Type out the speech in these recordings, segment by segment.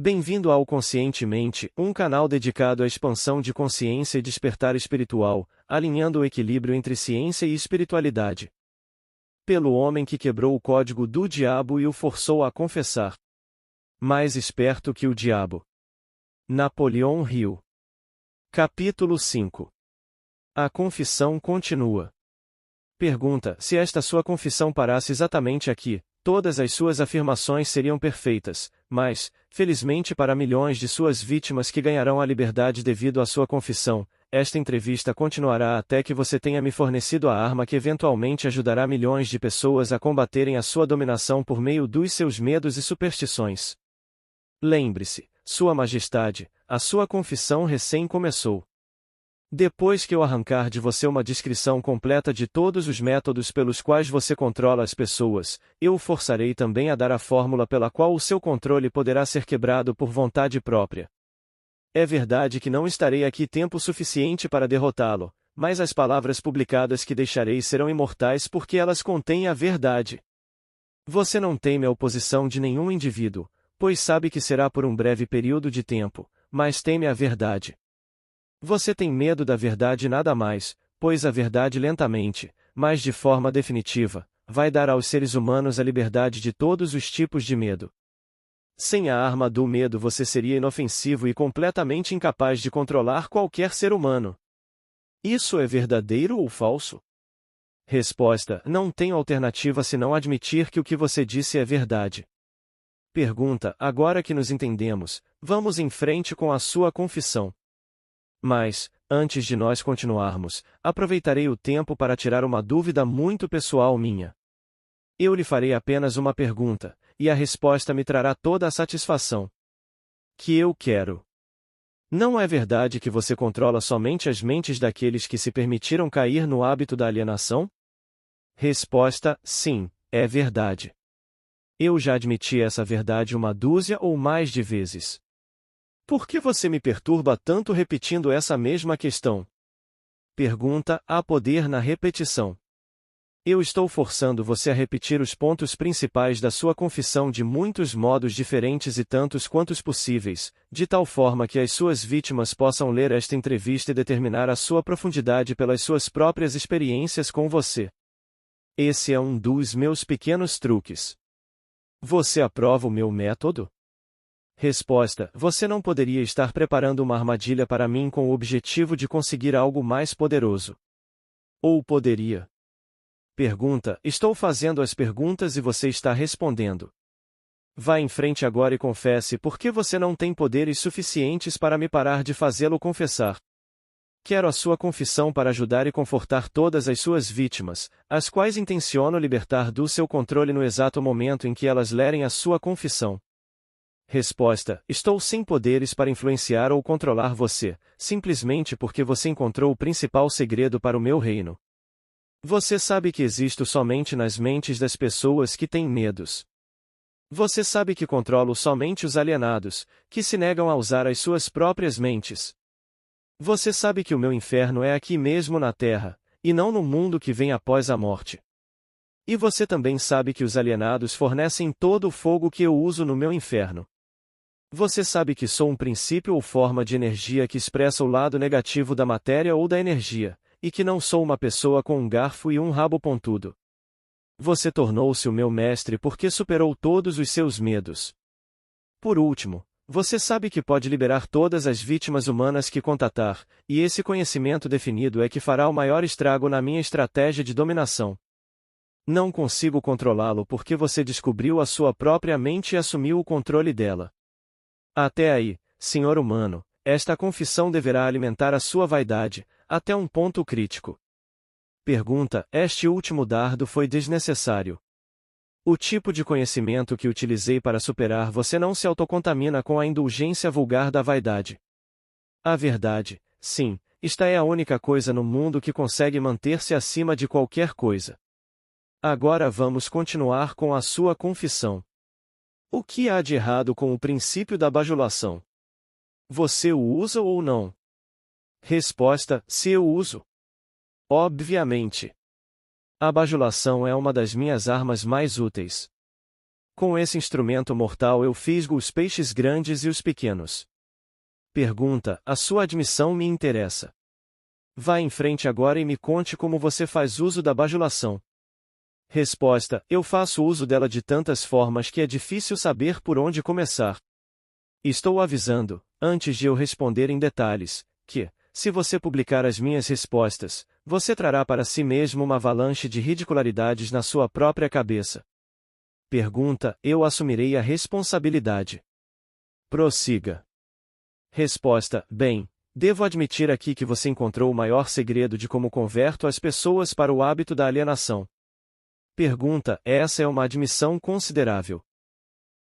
Bem-vindo ao Conscientemente, um canal dedicado à expansão de consciência e despertar espiritual, alinhando o equilíbrio entre ciência e espiritualidade. Pelo homem que quebrou o código do diabo e o forçou a confessar. Mais esperto que o diabo. Napoleão Hill. Capítulo 5. A confissão continua. Pergunta: se esta sua confissão parasse exatamente aqui, todas as suas afirmações seriam perfeitas, mas, felizmente para milhões de suas vítimas que ganharão a liberdade devido à sua confissão, esta entrevista continuará até que você tenha me fornecido a arma que eventualmente ajudará milhões de pessoas a combaterem a sua dominação por meio dos seus medos e superstições. Lembre-se, Sua Majestade, a sua confissão recém começou. Depois que eu arrancar de você uma descrição completa de todos os métodos pelos quais você controla as pessoas, eu o forçarei também a dar a fórmula pela qual o seu controle poderá ser quebrado por vontade própria. É verdade que não estarei aqui tempo suficiente para derrotá-lo, mas as palavras publicadas que deixarei serão imortais porque elas contêm a verdade. Você não teme a oposição de nenhum indivíduo, pois sabe que será por um breve período de tempo, mas teme a verdade. Você tem medo da verdade e nada mais, pois a verdade lentamente, mas de forma definitiva, vai dar aos seres humanos a liberdade de todos os tipos de medo. Sem a arma do medo você seria inofensivo e completamente incapaz de controlar qualquer ser humano. Isso é verdadeiro ou falso? Resposta: não tenho alternativa senão admitir que o que você disse é verdade. Pergunta: agora que nos entendemos, vamos em frente com a sua confissão. Mas, antes de nós continuarmos, aproveitarei o tempo para tirar uma dúvida muito pessoal minha. Eu lhe farei apenas uma pergunta, e a resposta me trará toda a satisfação que eu quero. Não é verdade que você controla somente as mentes daqueles que se permitiram cair no hábito da alienação? Resposta: sim, é verdade. Eu já admiti essa verdade uma dúzia ou mais de vezes. Por que você me perturba tanto repetindo essa mesma questão? Pergunta: há poder na repetição. Eu estou forçando você a repetir os pontos principais da sua confissão de muitos modos diferentes e tantos quantos possíveis, de tal forma que as suas vítimas possam ler esta entrevista e determinar a sua profundidade pelas suas próprias experiências com você. Esse é um dos meus pequenos truques. Você aprova o meu método? Resposta: você não poderia estar preparando uma armadilha para mim com o objetivo de conseguir algo mais poderoso. Ou poderia? Pergunta: estou fazendo as perguntas e você está respondendo. Vá em frente agora e confesse por que você não tem poderes suficientes para me parar de fazê-lo confessar. Quero a sua confissão para ajudar e confortar todas as suas vítimas, as quais intenciono libertar do seu controle no exato momento em que elas lerem a sua confissão. Resposta: estou sem poderes para influenciar ou controlar você, simplesmente porque você encontrou o principal segredo para o meu reino. Você sabe que existo somente nas mentes das pessoas que têm medos. Você sabe que controlo somente os alienados, que se negam a usar as suas próprias mentes. Você sabe que o meu inferno é aqui mesmo na Terra, e não no mundo que vem após a morte. E você também sabe que os alienados fornecem todo o fogo que eu uso no meu inferno. Você sabe que sou um princípio ou forma de energia que expressa o lado negativo da matéria ou da energia, e que não sou uma pessoa com um garfo e um rabo pontudo. Você tornou-se o meu mestre porque superou todos os seus medos. Por último, você sabe que pode liberar todas as vítimas humanas que contatar, e esse conhecimento definido é que fará o maior estrago na minha estratégia de dominação. Não consigo controlá-lo porque você descobriu a sua própria mente e assumiu o controle dela. Até aí, senhor humano, esta confissão deverá alimentar a sua vaidade, até um ponto crítico. Pergunta: este último dardo foi desnecessário. O tipo de conhecimento que utilizei para superar você não se autocontamina com a indulgência vulgar da vaidade. A verdade, sim, esta é a única coisa no mundo que consegue manter-se acima de qualquer coisa. Agora vamos continuar com a sua confissão. O que há de errado com o princípio da bajulação? Você o usa ou não? Resposta: se eu uso. Obviamente. A bajulação é uma das minhas armas mais úteis. Com esse instrumento mortal eu fisgo os peixes grandes e os pequenos. Pergunta: a sua admissão me interessa. Vá em frente agora e me conte como você faz uso da bajulação. Resposta: eu faço uso dela de tantas formas que é difícil saber por onde começar. Estou avisando, antes de eu responder em detalhes, que, se você publicar as minhas respostas, você trará para si mesmo uma avalanche de ridicularidades na sua própria cabeça. Pergunta: eu assumirei a responsabilidade. Prossiga. Resposta: bem, devo admitir aqui que você encontrou o maior segredo de como converto as pessoas para o hábito da alienação. Pergunta: essa é uma admissão considerável.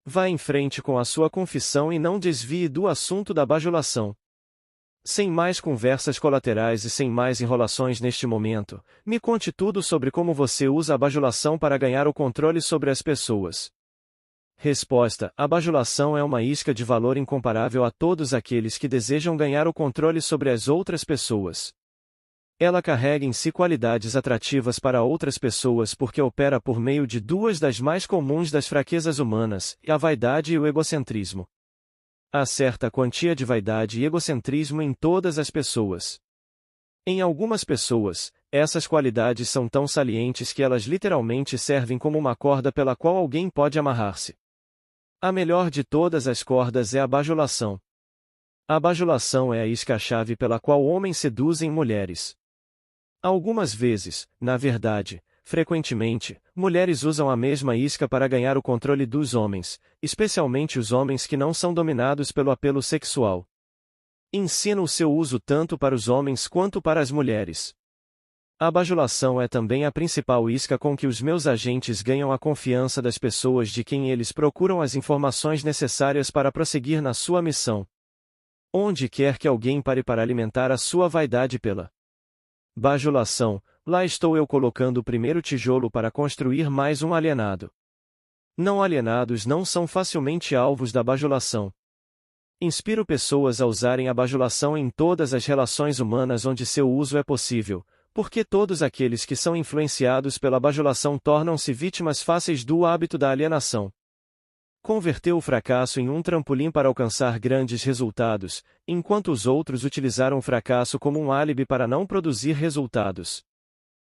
Vá em frente com a sua confissão e não desvie do assunto da bajulação. Sem mais conversas colaterais e sem mais enrolações neste momento, me conte tudo sobre como você usa a bajulação para ganhar o controle sobre as pessoas. Resposta: a bajulação é uma isca de valor incomparável a todos aqueles que desejam ganhar o controle sobre as outras pessoas. Ela carrega em si qualidades atrativas para outras pessoas porque opera por meio de duas das mais comuns das fraquezas humanas, a vaidade e o egocentrismo. Há certa quantia de vaidade e egocentrismo em todas as pessoas. Em algumas pessoas, essas qualidades são tão salientes que elas literalmente servem como uma corda pela qual alguém pode amarrar-se. A melhor de todas as cordas é a bajulação. A bajulação é a isca-chave pela qual homens seduzem mulheres. Algumas vezes, na verdade, frequentemente, mulheres usam a mesma isca para ganhar o controle dos homens, especialmente os homens que não são dominados pelo apelo sexual. Ensina o seu uso tanto para os homens quanto para as mulheres. A bajulação é também a principal isca com que os meus agentes ganham a confiança das pessoas de quem eles procuram as informações necessárias para prosseguir na sua missão. Onde quer que alguém pare para alimentar a sua vaidade pela bajulação, lá estou eu colocando o primeiro tijolo para construir mais um alienado. Não alienados não são facilmente alvos da bajulação. Inspiro pessoas a usarem a bajulação em todas as relações humanas onde seu uso é possível, porque todos aqueles que são influenciados pela bajulação tornam-se vítimas fáceis do hábito da alienação. Converteu o fracasso em um trampolim para alcançar grandes resultados, enquanto os outros utilizaram o fracasso como um álibi para não produzir resultados.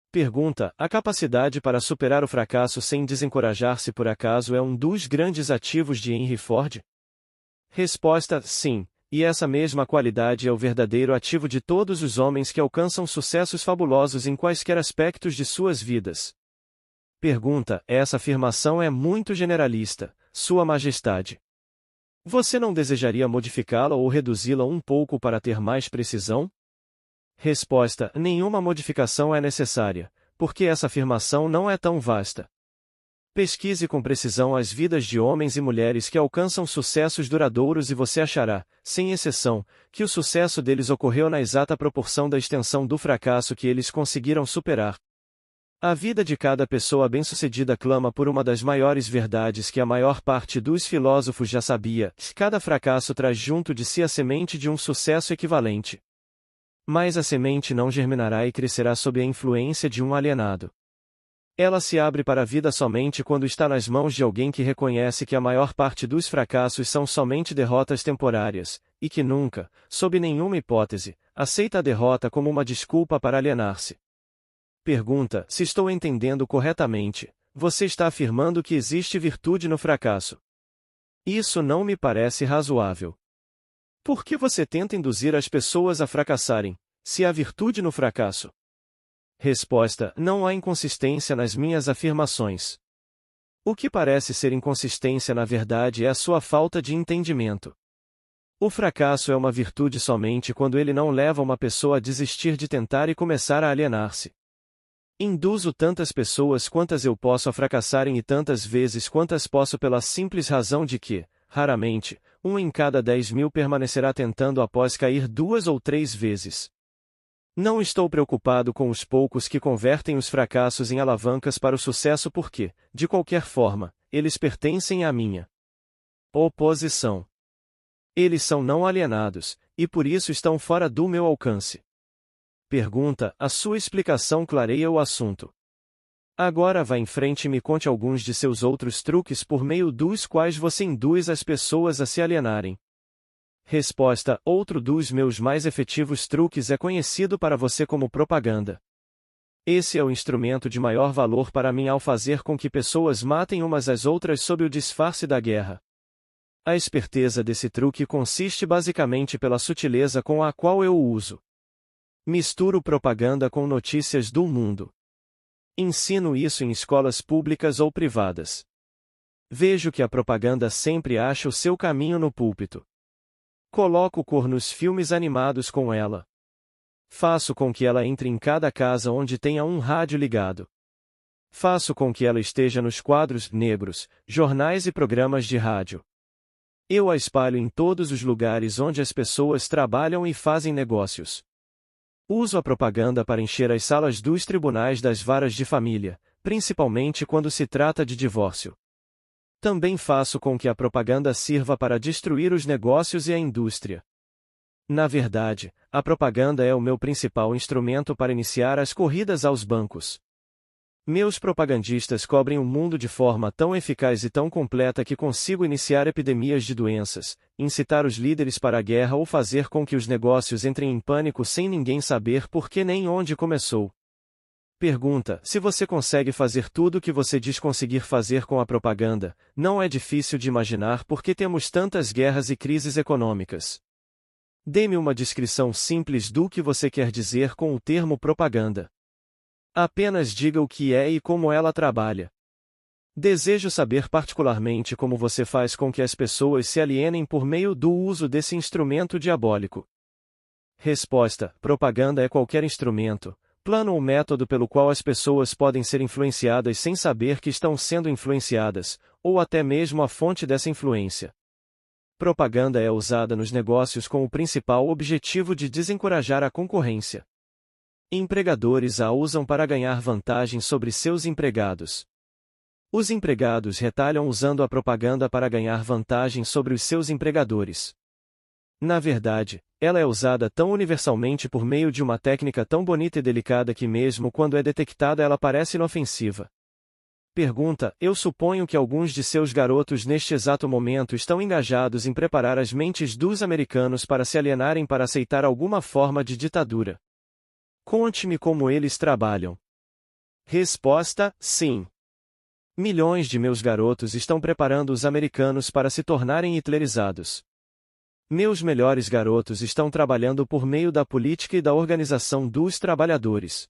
Pergunta: a capacidade para superar o fracasso sem desencorajar-se por acaso é um dos grandes ativos de Henry Ford? Resposta: sim. E essa mesma qualidade é o verdadeiro ativo de todos os homens que alcançam sucessos fabulosos em quaisquer aspectos de suas vidas. Pergunta: essa afirmação é muito generalista, Sua Majestade. Você não desejaria modificá-la ou reduzi-la um pouco para ter mais precisão? Resposta: nenhuma modificação é necessária, porque essa afirmação não é tão vasta. Pesquise com precisão as vidas de homens e mulheres que alcançam sucessos duradouros e você achará, sem exceção, que o sucesso deles ocorreu na exata proporção da extensão do fracasso que eles conseguiram superar. A vida de cada pessoa bem-sucedida clama por uma das maiores verdades que a maior parte dos filósofos já sabia: cada fracasso traz junto de si a semente de um sucesso equivalente. Mas a semente não germinará e crescerá sob a influência de um alienado. Ela se abre para a vida somente quando está nas mãos de alguém que reconhece que a maior parte dos fracassos são somente derrotas temporárias, e que nunca, sob nenhuma hipótese, aceita a derrota como uma desculpa para alienar-se. Pergunta: se estou entendendo corretamente, você está afirmando que existe virtude no fracasso. Isso não me parece razoável. Por que você tenta induzir as pessoas a fracassarem, se há virtude no fracasso? Resposta: não há inconsistência nas minhas afirmações. O que parece ser inconsistência na verdade é a sua falta de entendimento. O fracasso é uma virtude somente quando ele não leva uma pessoa a desistir de tentar e começar a alienar-se. Induzo tantas pessoas quantas eu posso a fracassarem e tantas vezes quantas posso pela simples razão de que, raramente, 1 em cada 10.000 permanecerá tentando após cair 2 ou 3 vezes. Não estou preocupado com os poucos que convertem os fracassos em alavancas para o sucesso porque, de qualquer forma, eles pertencem à minha oposição. Eles são não alienados, e por isso estão fora do meu alcance. Pergunta: a sua explicação clareia o assunto. Agora vá em frente e me conte alguns de seus outros truques por meio dos quais você induz as pessoas a se alienarem. Resposta: outro dos meus mais efetivos truques é conhecido para você como propaganda. Esse é o instrumento de maior valor para mim ao fazer com que pessoas matem umas às outras sob o disfarce da guerra. A esperteza desse truque consiste basicamente pela sutileza com a qual eu o uso. Misturo propaganda com notícias do mundo. Ensino isso em escolas públicas ou privadas. Vejo que a propaganda sempre acha o seu caminho no púlpito. Coloco cor nos filmes animados com ela. Faço com que ela entre em cada casa onde tenha um rádio ligado. Faço com que ela esteja nos quadros negros, jornais e programas de rádio. Eu a espalho em todos os lugares onde as pessoas trabalham e fazem negócios. Uso a propaganda para encher as salas dos tribunais das varas de família, principalmente quando se trata de divórcio. Também faço com que a propaganda sirva para destruir os negócios e a indústria. Na verdade, a propaganda é o meu principal instrumento para iniciar as corridas aos bancos. Meus propagandistas cobrem o mundo de forma tão eficaz e tão completa que consigo iniciar epidemias de doenças, incitar os líderes para a guerra ou fazer com que os negócios entrem em pânico sem ninguém saber por que nem onde começou. Pergunta: se você consegue fazer tudo o que você diz conseguir fazer com a propaganda, não é difícil de imaginar por que temos tantas guerras e crises econômicas. Dê-me uma descrição simples do que você quer dizer com o termo propaganda. Apenas diga o que é e como ela trabalha. Desejo saber particularmente como você faz com que as pessoas se alienem por meio do uso desse instrumento diabólico. Resposta: propaganda é qualquer instrumento, plano ou método pelo qual as pessoas podem ser influenciadas sem saber que estão sendo influenciadas, ou até mesmo a fonte dessa influência. Propaganda é usada nos negócios com o principal objetivo de desencorajar a concorrência. Empregadores a usam para ganhar vantagem sobre seus empregados. Os empregados retalham usando a propaganda para ganhar vantagem sobre os seus empregadores. Na verdade, ela é usada tão universalmente por meio de uma técnica tão bonita e delicada que mesmo quando é detectada ela parece inofensiva. Pergunta: eu suponho que alguns de seus garotos neste exato momento estão engajados em preparar as mentes dos americanos para se alienarem para aceitar alguma forma de ditadura. Conte-me como eles trabalham. Resposta: sim. Milhões de meus garotos estão preparando os americanos para se tornarem hitlerizados. Meus melhores garotos estão trabalhando por meio da política e da organização dos trabalhadores.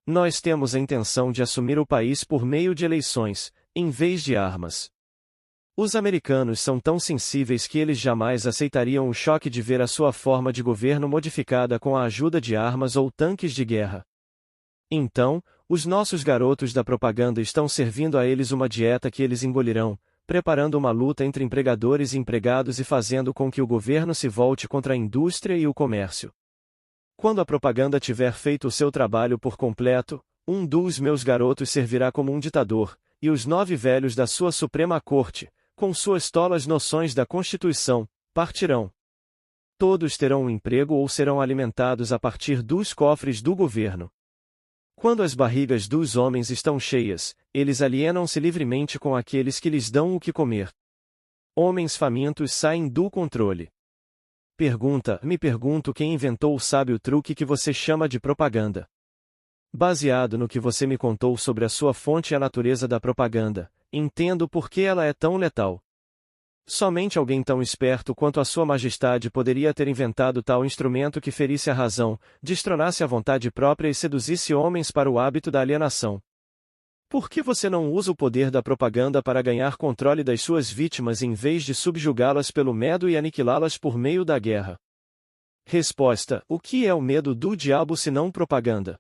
Nós temos a intenção de assumir o país por meio de eleições, em vez de armas. Os americanos são tão sensíveis que eles jamais aceitariam o choque de ver a sua forma de governo modificada com a ajuda de armas ou tanques de guerra. Então, os nossos garotos da propaganda estão servindo a eles uma dieta que eles engolirão, preparando uma luta entre empregadores e empregados e fazendo com que o governo se volte contra a indústria e o comércio. Quando a propaganda tiver feito o seu trabalho por completo, um dos meus garotos servirá como um ditador, e os 9 velhos da sua Suprema Corte, com suas tolas noções da Constituição, partirão. Todos terão um emprego ou serão alimentados a partir dos cofres do governo. Quando as barrigas dos homens estão cheias, eles alienam-se livremente com aqueles que lhes dão o que comer. Homens famintos saem do controle. Pergunta: me pergunto quem inventou o sábio truque que você chama de propaganda. Baseado no que você me contou sobre a sua fonte e a natureza da propaganda, entendo por que ela é tão letal. Somente alguém tão esperto quanto a Sua Majestade poderia ter inventado tal instrumento que ferisse a razão, destronasse a vontade própria e seduzisse homens para o hábito da alienação. Por que você não usa o poder da propaganda para ganhar controle das suas vítimas em vez de subjugá-las pelo medo e aniquilá-las por meio da guerra? Resposta: o que é o medo do diabo senão propaganda?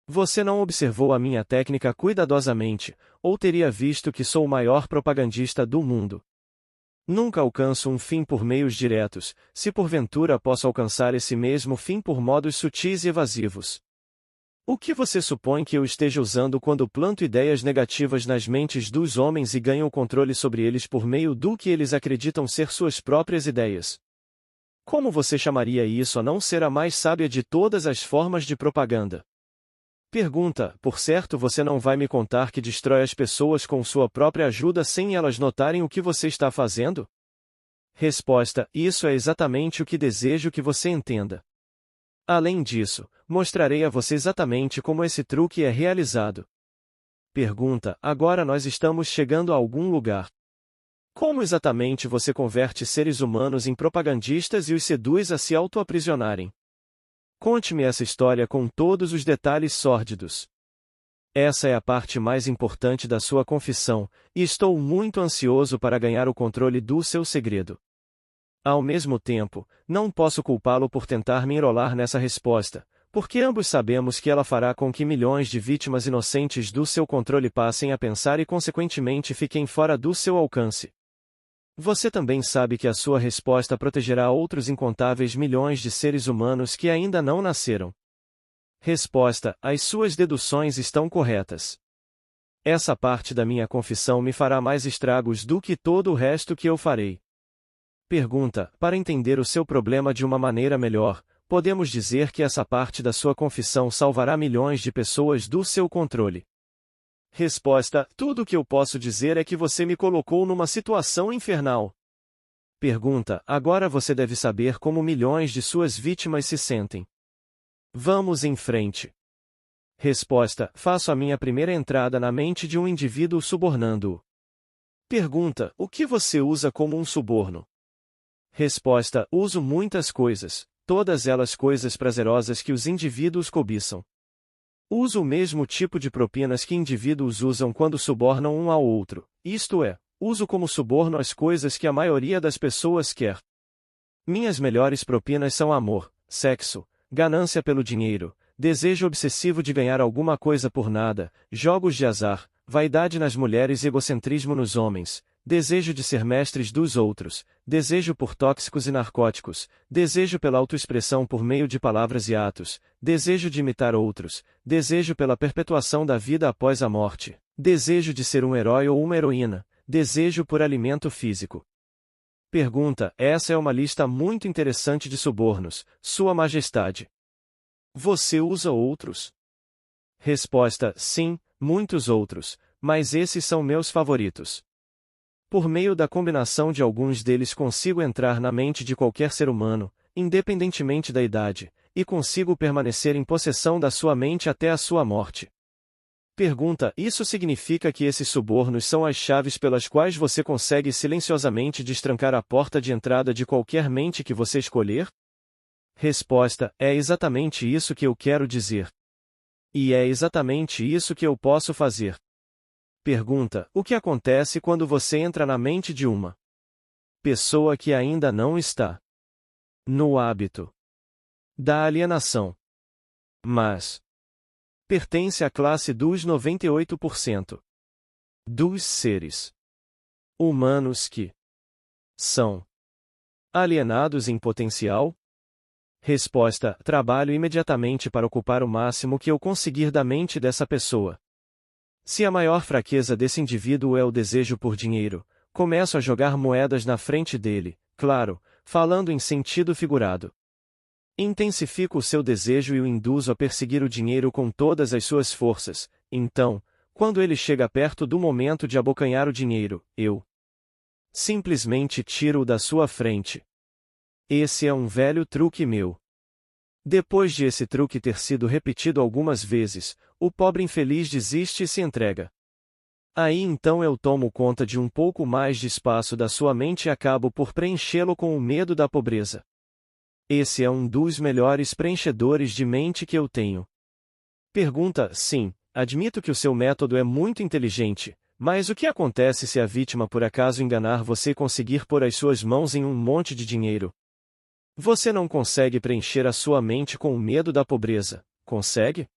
Você não observou a minha técnica cuidadosamente, ou teria visto que sou o maior propagandista do mundo. Nunca alcanço um fim por meios diretos, se porventura posso alcançar esse mesmo fim por modos sutis e evasivos. O que você supõe que eu esteja usando quando planto ideias negativas nas mentes dos homens e ganho o controle sobre eles por meio do que eles acreditam ser suas próprias ideias? Como você chamaria isso a não ser a mais sábia de todas as formas de propaganda? Pergunta: por certo você não vai me contar que destrói as pessoas com sua própria ajuda sem elas notarem o que você está fazendo? Resposta: isso é exatamente o que desejo que você entenda. Além disso, mostrarei a você exatamente como esse truque é realizado. Pergunta: agora nós estamos chegando a algum lugar. Como exatamente você converte seres humanos em propagandistas e os seduz a se auto-aprisionarem? Conte-me essa história com todos os detalhes sórdidos. Essa é a parte mais importante da sua confissão, e estou muito ansioso para ganhar o controle do seu segredo. Ao mesmo tempo, não posso culpá-lo por tentar me enrolar nessa resposta, porque ambos sabemos que ela fará com que milhões de vítimas inocentes do seu controle passem a pensar e consequentemente fiquem fora do seu alcance. Você também sabe que a sua resposta protegerá outros incontáveis milhões de seres humanos que ainda não nasceram. Resposta: as suas deduções estão corretas. Essa parte da minha confissão me fará mais estragos do que todo o resto que eu farei. Pergunta: para entender o seu problema de uma maneira melhor, podemos dizer que essa parte da sua confissão salvará milhões de pessoas do seu controle. Resposta: tudo o que eu posso dizer é que você me colocou numa situação infernal. Pergunta: agora você deve saber como milhões de suas vítimas se sentem. Vamos em frente. Resposta: faço a minha primeira entrada na mente de um indivíduo subornando-o. Pergunta: o que você usa como um suborno? Resposta: uso muitas coisas, todas elas coisas prazerosas que os indivíduos cobiçam. Uso o mesmo tipo de propinas que indivíduos usam quando subornam um ao outro, isto é, uso como suborno as coisas que a maioria das pessoas quer. Minhas melhores propinas são amor, sexo, ganância pelo dinheiro, desejo obsessivo de ganhar alguma coisa por nada, jogos de azar, vaidade nas mulheres e egocentrismo nos homens, desejo de ser mestres dos outros, desejo por tóxicos e narcóticos, desejo pela autoexpressão por meio de palavras e atos, desejo de imitar outros, desejo pela perpetuação da vida após a morte, desejo de ser um herói ou uma heroína, desejo por alimento físico. Pergunta: essa é uma lista muito interessante de subornos, Sua Majestade. Você usa outros? Resposta: sim, muitos outros, mas esses são meus favoritos. Por meio da combinação de alguns deles consigo entrar na mente de qualquer ser humano, independentemente da idade, e consigo permanecer em possessão da sua mente até a sua morte. Pergunta: isso significa que esses subornos são as chaves pelas quais você consegue silenciosamente destrancar a porta de entrada de qualquer mente que você escolher? Resposta: é exatamente isso que eu quero dizer. E é exatamente isso que eu posso fazer. Pergunta: o que acontece quando você entra na mente de uma pessoa que ainda não está no hábito da alienação, mas pertence à classe dos 98% dos seres humanos que são alienados em potencial? Resposta: trabalho imediatamente para ocupar o máximo que eu conseguir da mente dessa pessoa. Se a maior fraqueza desse indivíduo é o desejo por dinheiro, começo a jogar moedas na frente dele, claro, falando em sentido figurado. Intensifico o seu desejo e o induzo a perseguir o dinheiro com todas as suas forças, então, quando ele chega perto do momento de abocanhar o dinheiro, eu simplesmente tiro-o da sua frente. Esse é um velho truque meu. Depois de esse truque ter sido repetido algumas vezes, o pobre infeliz desiste e se entrega. Aí então eu tomo conta de um pouco mais de espaço da sua mente e acabo por preenchê-lo com o medo da pobreza. Esse é um dos melhores preenchedores de mente que eu tenho. Pergunta: sim, admito que o seu método é muito inteligente, mas o que acontece se a vítima por acaso enganar você e conseguir pôr as suas mãos em um monte de dinheiro? Você não consegue preencher a sua mente com o medo da pobreza, consegue?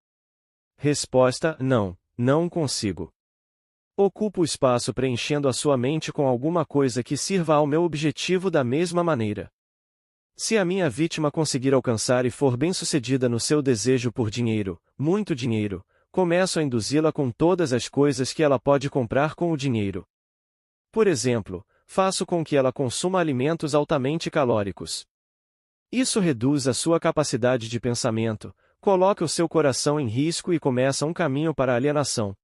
Resposta: não, não consigo. Ocupo o espaço preenchendo a sua mente com alguma coisa que sirva ao meu objetivo da mesma maneira. Se a minha vítima conseguir alcançar e for bem-sucedida no seu desejo por dinheiro, muito dinheiro, começo a induzi-la com todas as coisas que ela pode comprar com o dinheiro. Por exemplo, faço com que ela consuma alimentos altamente calóricos. Isso reduz a sua capacidade de pensamento, coloca o seu coração em risco e começa um caminho para a alienação.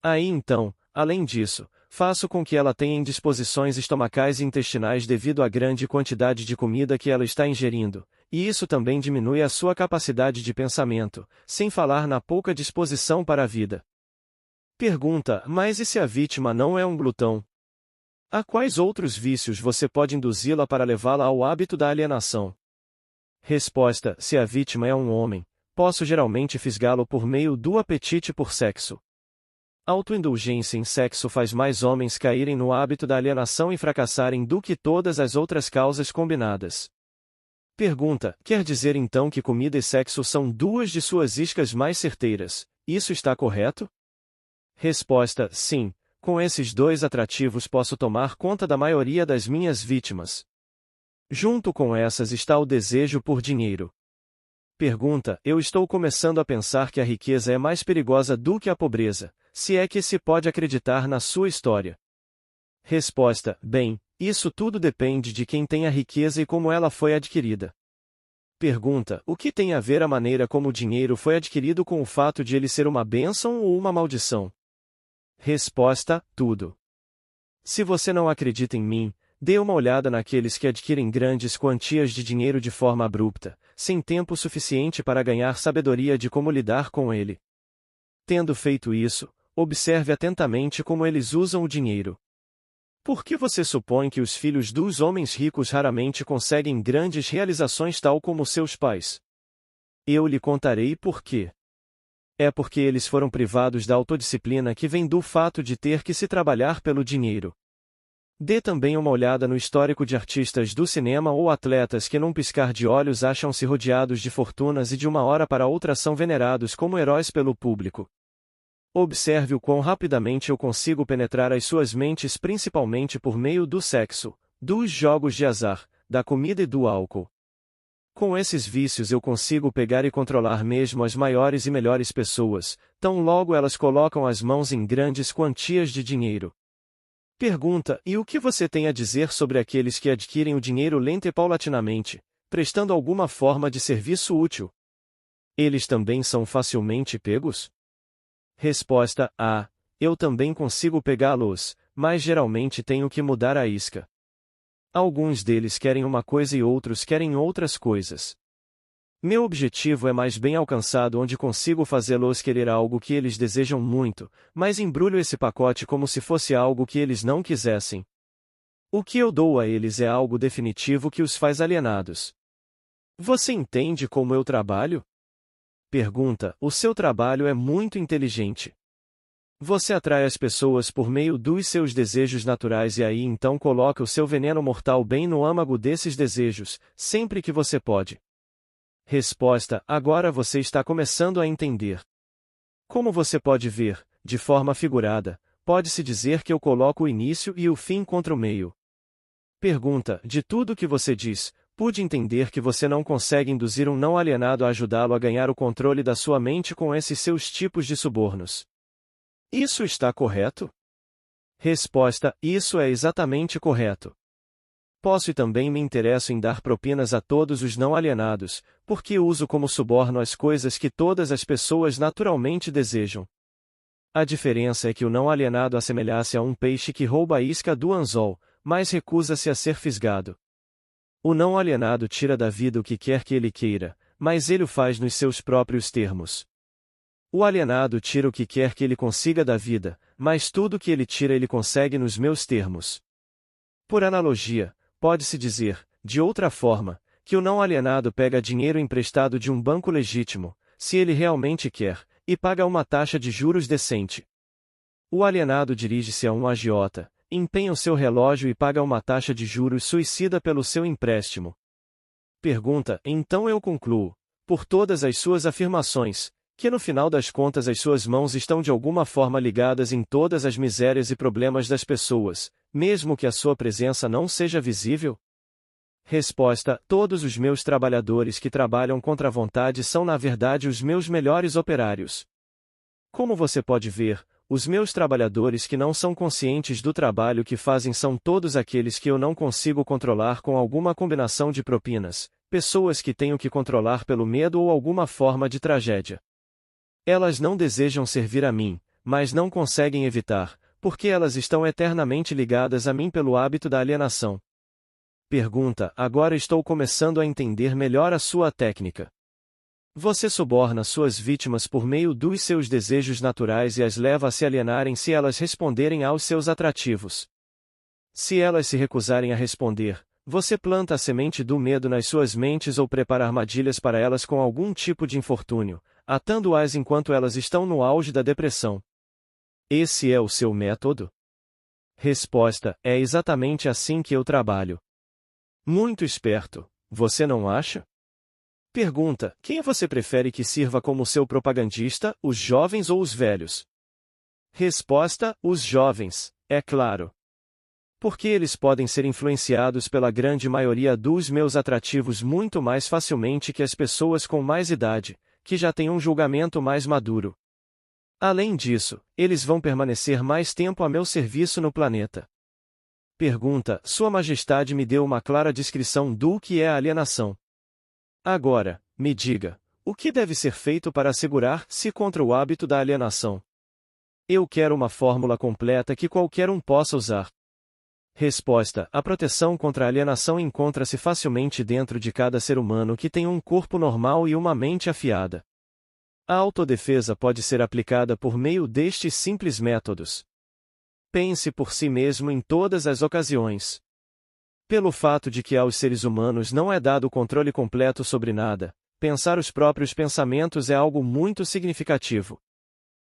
Aí então, além disso, faço com que ela tenha indisposições estomacais e intestinais devido à grande quantidade de comida que ela está ingerindo, e isso também diminui a sua capacidade de pensamento, sem falar na pouca disposição para a vida. Pergunta: mas e se a vítima não é um glutão? A quais outros vícios você pode induzi-la para levá-la ao hábito da alienação? Resposta: se a vítima é um homem, posso geralmente fisgá-lo por meio do apetite por sexo. Autoindulgência em sexo faz mais homens caírem no hábito da alienação e fracassarem do que todas as outras causas combinadas. Pergunta: quer dizer então que comida e sexo são duas de suas iscas mais certeiras? Isso está correto? Resposta: sim, com esses dois atrativos posso tomar conta da maioria das minhas vítimas. Junto com essas está o desejo por dinheiro. Pergunta: eu estou começando a pensar que a riqueza é mais perigosa do que a pobreza, se é que se pode acreditar na sua história. Resposta: bem, isso tudo depende de quem tem a riqueza e como ela foi adquirida. Pergunta: o que tem a ver a maneira como o dinheiro foi adquirido com o fato de ele ser uma bênção ou uma maldição? Resposta: tudo. Se você não acredita em mim, dê uma olhada naqueles que adquirem grandes quantias de dinheiro de forma abrupta, sem tempo suficiente para ganhar sabedoria de como lidar com ele. Tendo feito isso, observe atentamente como eles usam o dinheiro. Por que você supõe que os filhos dos homens ricos raramente conseguem grandes realizações tal como seus pais? Eu lhe contarei por quê. É porque eles foram privados da autodisciplina que vem do fato de ter que se trabalhar pelo dinheiro. Dê também uma olhada no histórico de artistas do cinema ou atletas que num piscar de olhos acham-se rodeados de fortunas e de uma hora para outra são venerados como heróis pelo público. Observe o quão rapidamente eu consigo penetrar as suas mentes principalmente por meio do sexo, dos jogos de azar, da comida e do álcool. Com esses vícios eu consigo pegar e controlar mesmo as maiores e melhores pessoas, tão logo elas colocam as mãos em grandes quantias de dinheiro. Pergunta: e o que você tem a dizer sobre aqueles que adquirem o dinheiro lenta e paulatinamente, prestando alguma forma de serviço útil? Eles também são facilmente pegos? Resposta: eu também consigo pegá-los, mas geralmente tenho que mudar a isca. Alguns deles querem uma coisa e outros querem outras coisas. Meu objetivo é mais bem alcançado onde consigo fazê-los querer algo que eles desejam muito, mas embrulho esse pacote como se fosse algo que eles não quisessem. O que eu dou a eles é algo definitivo que os faz alienados. Você entende como eu trabalho? Pergunta: o seu trabalho é muito inteligente. Você atrai as pessoas por meio dos seus desejos naturais e aí então coloca o seu veneno mortal bem no âmago desses desejos, sempre que você pode. Resposta: agora você está começando a entender. Como você pode ver, de forma figurada, pode-se dizer que eu coloco o início e o fim contra o meio. Pergunta: de tudo que você diz, pude entender que você não consegue induzir um não alienado a ajudá-lo a ganhar o controle da sua mente com esses seus tipos de subornos. Isso está correto? Resposta: isso é exatamente correto. Posso e também me interesso em dar propinas a todos os não alienados, porque uso como suborno as coisas que todas as pessoas naturalmente desejam. A diferença é que o não alienado assemelha-se a um peixe que rouba a isca do anzol, mas recusa-se a ser fisgado. O não alienado tira da vida o que quer que ele queira, mas ele o faz nos seus próprios termos. O alienado tira o que quer que ele consiga da vida, mas tudo que ele tira ele consegue nos meus termos. Por analogia, pode-se dizer, de outra forma, que o não alienado pega dinheiro emprestado de um banco legítimo, se ele realmente quer, e paga uma taxa de juros decente. O alienado dirige-se a um agiota, empenha o seu relógio e paga uma taxa de juros suicida pelo seu empréstimo. Pergunta: então eu concluo, por todas as suas afirmações, que no final das contas as suas mãos estão de alguma forma ligadas em todas as misérias e problemas das pessoas, mesmo que a sua presença não seja visível? Resposta: todos os meus trabalhadores que trabalham contra a vontade são na verdade os meus melhores operários. Como você pode ver, os meus trabalhadores que não são conscientes do trabalho que fazem são todos aqueles que eu não consigo controlar com alguma combinação de propinas, pessoas que tenho que controlar pelo medo ou alguma forma de tragédia. Elas não desejam servir a mim, mas não conseguem evitar, porque elas estão eternamente ligadas a mim pelo hábito da alienação. Pergunta: agora estou começando a entender melhor a sua técnica. Você suborna suas vítimas por meio dos seus desejos naturais e as leva a se alienarem se elas responderem aos seus atrativos. Se elas se recusarem a responder, você planta a semente do medo nas suas mentes ou prepara armadilhas para elas com algum tipo de infortúnio, atando-as enquanto elas estão no auge da depressão. Esse é o seu método? Resposta: é exatamente assim que eu trabalho. Muito esperto, você não acha? Pergunta: quem você prefere que sirva como seu propagandista, os jovens ou os velhos? Resposta: os jovens, é claro. Porque eles podem ser influenciados pela grande maioria dos meus atrativos muito mais facilmente que as pessoas com mais idade, que já têm um julgamento mais maduro. Além disso, eles vão permanecer mais tempo a meu serviço no planeta. Pergunta: Sua Majestade me deu uma clara descrição do que é a alienação. Agora, me diga, o que deve ser feito para assegurar-se contra o hábito da alienação? Eu quero uma fórmula completa que qualquer um possa usar. Resposta: a proteção contra a alienação encontra-se facilmente dentro de cada ser humano que tem um corpo normal e uma mente afiada. A autodefesa pode ser aplicada por meio destes simples métodos. Pense por si mesmo em todas as ocasiões. Pelo fato de que aos seres humanos não é dado o controle completo sobre nada, pensar os próprios pensamentos é algo muito significativo.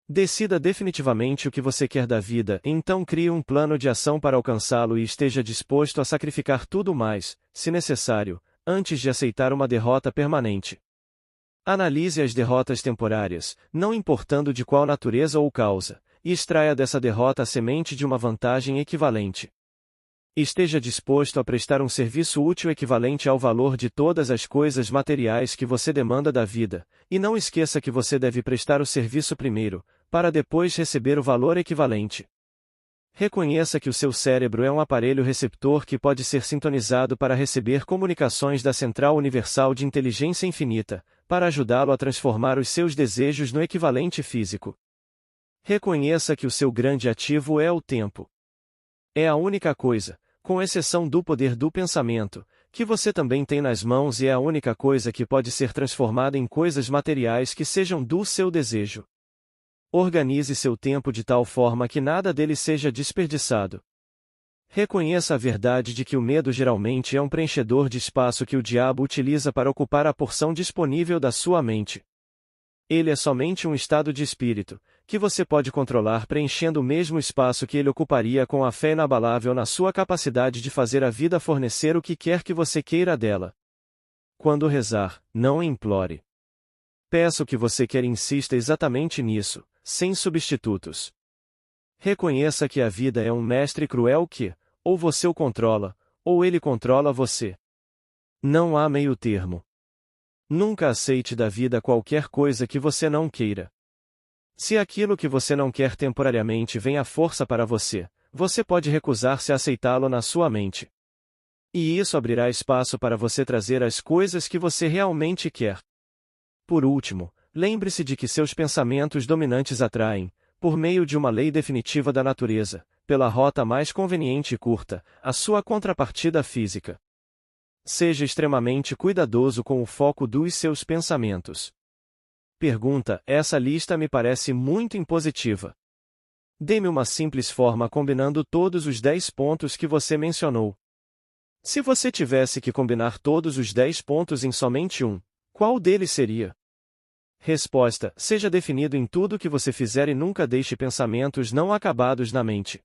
Decida definitivamente o que você quer da vida, então crie um plano de ação para alcançá-lo e esteja disposto a sacrificar tudo mais, se necessário, antes de aceitar uma derrota permanente. Analise as derrotas temporárias, não importando de qual natureza ou causa, e extraia dessa derrota a semente de uma vantagem equivalente. Esteja disposto a prestar um serviço útil equivalente ao valor de todas as coisas materiais que você demanda da vida, e não esqueça que você deve prestar o serviço primeiro, para depois receber o valor equivalente. Reconheça que o seu cérebro é um aparelho receptor que pode ser sintonizado para receber comunicações da Central Universal de Inteligência Infinita, para ajudá-lo a transformar os seus desejos no equivalente físico. Reconheça que o seu grande ativo é o tempo. É a única coisa, com exceção do poder do pensamento, que você também tem nas mãos e é a única coisa que pode ser transformada em coisas materiais que sejam do seu desejo. Organize seu tempo de tal forma que nada dele seja desperdiçado. Reconheça a verdade de que o medo geralmente é um preenchedor de espaço que o diabo utiliza para ocupar a porção disponível da sua mente. Ele é somente um estado de espírito, que você pode controlar preenchendo o mesmo espaço que ele ocuparia com a fé inabalável na sua capacidade de fazer a vida fornecer o que quer que você queira dela. Quando rezar, não implore. Peça o que você quer e insista exatamente nisso, sem substitutos. Reconheça que a vida é um mestre cruel que, ou você o controla, ou ele controla você. Não há meio termo. Nunca aceite da vida qualquer coisa que você não queira. Se aquilo que você não quer temporariamente vem à força para você, você pode recusar-se a aceitá-lo na sua mente. E isso abrirá espaço para você trazer as coisas que você realmente quer. Por último, lembre-se de que seus pensamentos dominantes atraem, por meio de uma lei definitiva da natureza, pela rota mais conveniente e curta, a sua contrapartida física. Seja extremamente cuidadoso com o foco dos seus pensamentos. Pergunta: essa lista me parece muito impositiva. Dê-me uma simples forma combinando todos os 10 pontos que você mencionou. Se você tivesse que combinar todos os 10 pontos em somente um, qual deles seria? Resposta: seja definido em tudo que você fizer e nunca deixe pensamentos não acabados na mente.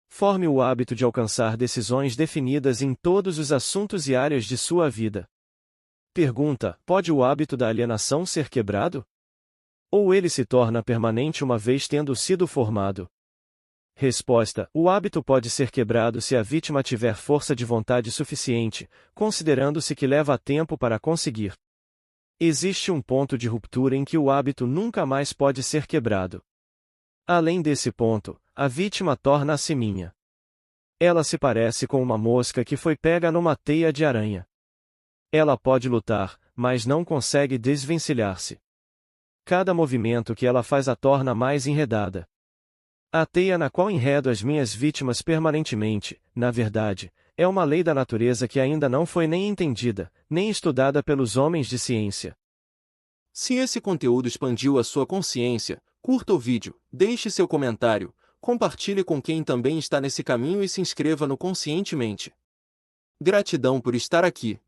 Forme o hábito de alcançar decisões definidas em todos os assuntos e áreas de sua vida. Pergunta: pode o hábito da alienação ser quebrado? Ou ele se torna permanente uma vez tendo sido formado? Resposta: o hábito pode ser quebrado se a vítima tiver força de vontade suficiente, considerando-se que leva tempo para conseguir. Existe um ponto de ruptura em que o hábito nunca mais pode ser quebrado. Além desse ponto, a vítima torna-se minha. Ela se parece com uma mosca que foi pega numa teia de aranha. Ela pode lutar, mas não consegue desvencilhar-se. Cada movimento que ela faz a torna mais enredada. A teia na qual enredo as minhas vítimas permanentemente, na verdade, é uma lei da natureza que ainda não foi nem entendida, nem estudada pelos homens de ciência. Se esse conteúdo expandiu a sua consciência, curta o vídeo, deixe seu comentário, compartilhe com quem também está nesse caminho e se inscreva no Conscientemente. Gratidão por estar aqui.